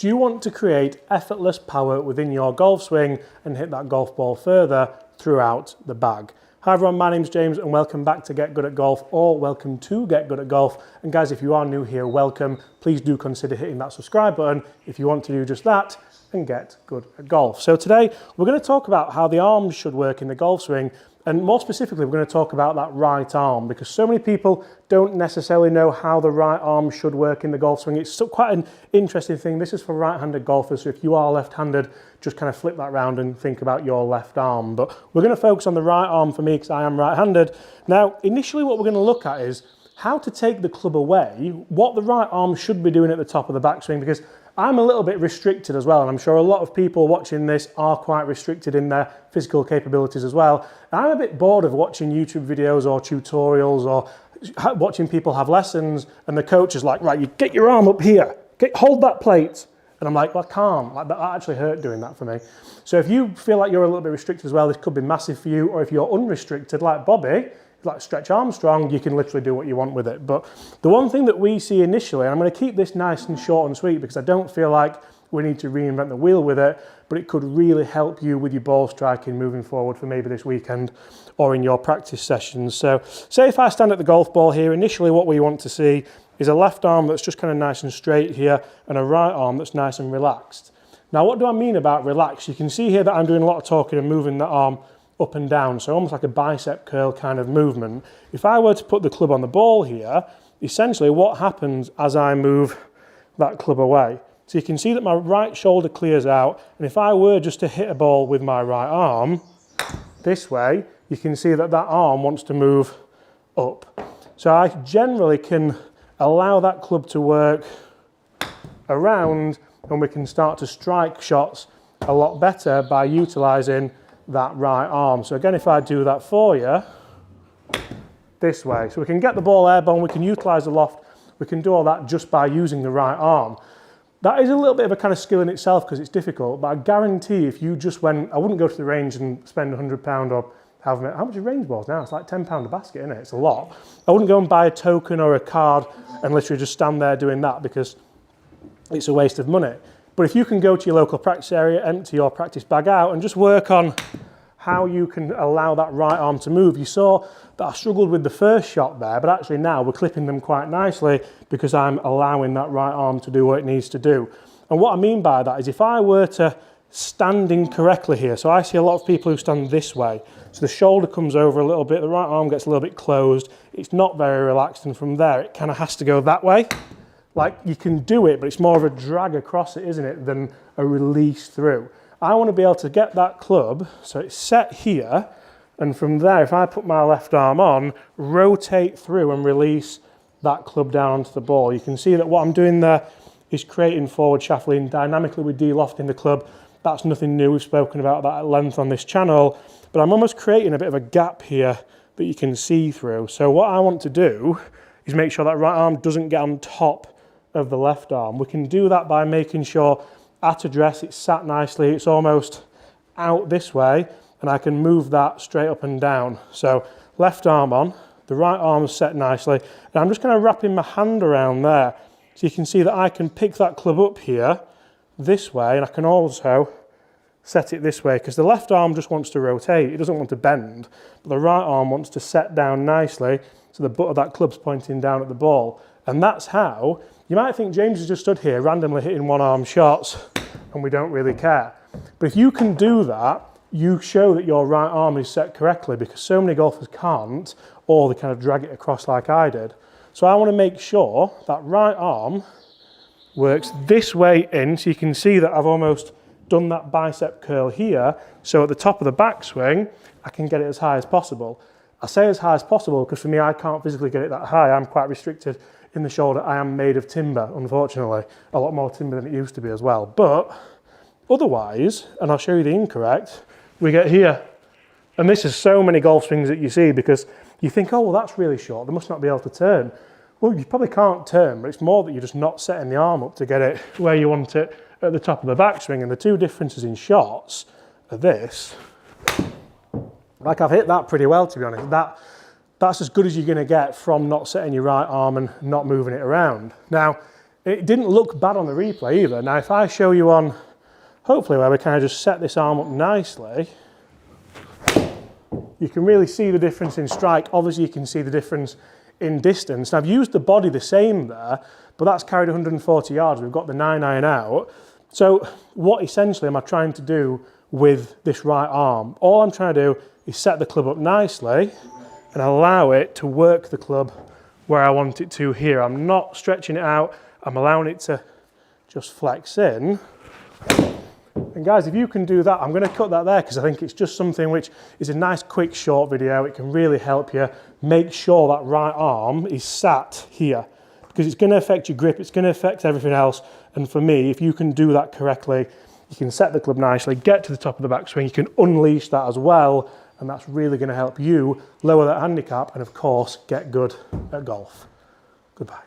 Do you want to create effortless power within your golf swing and hit that golf ball further throughout the bag? Hi everyone, my name's James and welcome back to Get Good at Golf, or welcome to Get Good at Golf. And guys, if you are new here, welcome. Please do consider hitting that subscribe button if you want to do just that and get good at golf. So today we're going to talk about how the arms should work in the golf swing, and more specifically we're going to talk about that right arm, because so many people don't necessarily know how the right arm should work in the golf swing. It's quite an interesting thing. This is for right-handed golfers, so if you are left-handed, just kind of flip that round and think about your left arm. But we're going to focus on the right arm for me because I am right-handed. Now, initially what we're going to look at is how to take the club away, what the right arm should be doing at the top of the backswing, because I'm a little bit restricted as well, and I'm sure a lot of people watching this are quite restricted in their physical capabilities as well. And I'm a bit bored of watching YouTube videos or tutorials or watching people have lessons and the coach is like, right, you get your arm up here, hold that plate. And I'm like, well, I can't. Like, that actually hurt doing that for me. So if you feel like you're a little bit restricted as well, this could be massive for you. Or if you're unrestricted, like Bobby, like Stretch Armstrong, you can literally do what you want with it. But the one thing that we see initially, and I'm going to keep this nice and short and sweet because I don't feel like we need to reinvent the wheel with it, but it could really help you with your ball striking moving forward for maybe this weekend or in your practice sessions. So say if I stand at the golf ball here, initially what we want to see is a left arm that's just kind of nice and straight here and a right arm that's nice and relaxed. Now, what do I mean about relaxed? You can see here that I'm doing a lot of talking and moving the arm up and down, so almost like a bicep curl kind of movement. If I were to put the club on the ball here, essentially what happens as I move that club away? So you can see that my right shoulder clears out, and if I were just to hit a ball with my right arm this way, you can see that that arm wants to move up. So I generally can allow that club to work around, and we can start to strike shots a lot better by utilising that right arm. So again, if I do that for you, this way, so we can get the ball airborne, we can utilise the loft, we can do all that just by using the right arm. That is a little bit of a kind of skill in itself because it's difficult, but I guarantee if you just went, I wouldn't go to the range and spend £100 or how much are range balls now? It's like £10 a basket, isn't it? It's a lot. I wouldn't go and buy a token or a card and literally just stand there doing that because it's a waste of money. But if you can go to your local practice area, empty your practice bag out and just work on how you can allow that right arm to move. You saw that I struggled with the first shot there, but actually now we're clipping them quite nicely because I'm allowing that right arm to do what it needs to do. And what I mean by that is if I were to stand incorrectly here, so I see a lot of people who stand this way, so the shoulder comes over a little bit, the right arm gets a little bit closed, it's not very relaxed, and from there it kind of has to go that way. Like, you can do it, but it's more of a drag across it, isn't it, than a release through. I want to be able to get that club, so it's set here, and from there, if I put my left arm on, rotate through and release that club down onto the ball. You can see that what I'm doing there is creating forward shaft lean dynamically with de-lofting the club. That's nothing new, we've spoken about that at length on this channel, but I'm almost creating a bit of a gap here that you can see through. So what I want to do is make sure that right arm doesn't get on top of the left arm. We can do that by making sure at address it's sat nicely, it's almost out this way, and I can move that straight up and down. So left arm on, the right arm is set nicely, and I'm just kind of wrapping my hand around there. So you can see that I can pick that club up here this way, and I can also set it this way, because the left arm just wants to rotate, it doesn't want to bend, but the right arm wants to set down nicely, so the butt of that club's pointing down at the ball. And that's how, you might think James has just stood here randomly hitting one-arm shots and we don't really care. But if you can do that, you show that your right arm is set correctly, because so many golfers can't, or they kind of drag it across like I did. So I want to make sure that right arm works this way in, so you can see that I've almost done that bicep curl here, so at the top of the backswing, I can get it as high as possible. I say as high as possible because for me, I can't physically get it that high. I'm quite restricted in the shoulder. I am made of timber, unfortunately. A lot more timber than it used to be as well. But otherwise, and I'll show you the incorrect, we get here. And this is so many golf swings that you see because you think, oh, well, that's really short. They must not be able to turn. Well, you probably can't turn, but it's more that you're just not setting the arm up to get it where you want it at the top of the backswing. And the two differences in shots are this. Like, I've hit that pretty well, to be honest. That's as good as you're going to get from not setting your right arm and not moving it around. Now, It didn't look bad on the replay either. Now, if I show you on, hopefully where we kind of just set this arm up nicely, you can really see the difference in strike. Obviously, you can see the difference in distance. Now, I've used the body the same there, but that's carried 140 yards. We've got the 9-iron out. So what essentially am I trying to do with this right arm? All I'm trying to do is set the club up nicely and allow it to work the club where I want it to here. I'm not stretching it out. I'm allowing it to just flex in. And guys, if you can do that, I'm going to cut that there because I think it's just something which is a nice quick short video. It can really help you make sure that right arm is sat here, because it's going to affect your grip, it's going to affect everything else. And for me, if you can do that correctly, you can set the club nicely, get to the top of the backswing, you can unleash that as well, and that's really going to help you lower that handicap and of course get good at golf. Goodbye.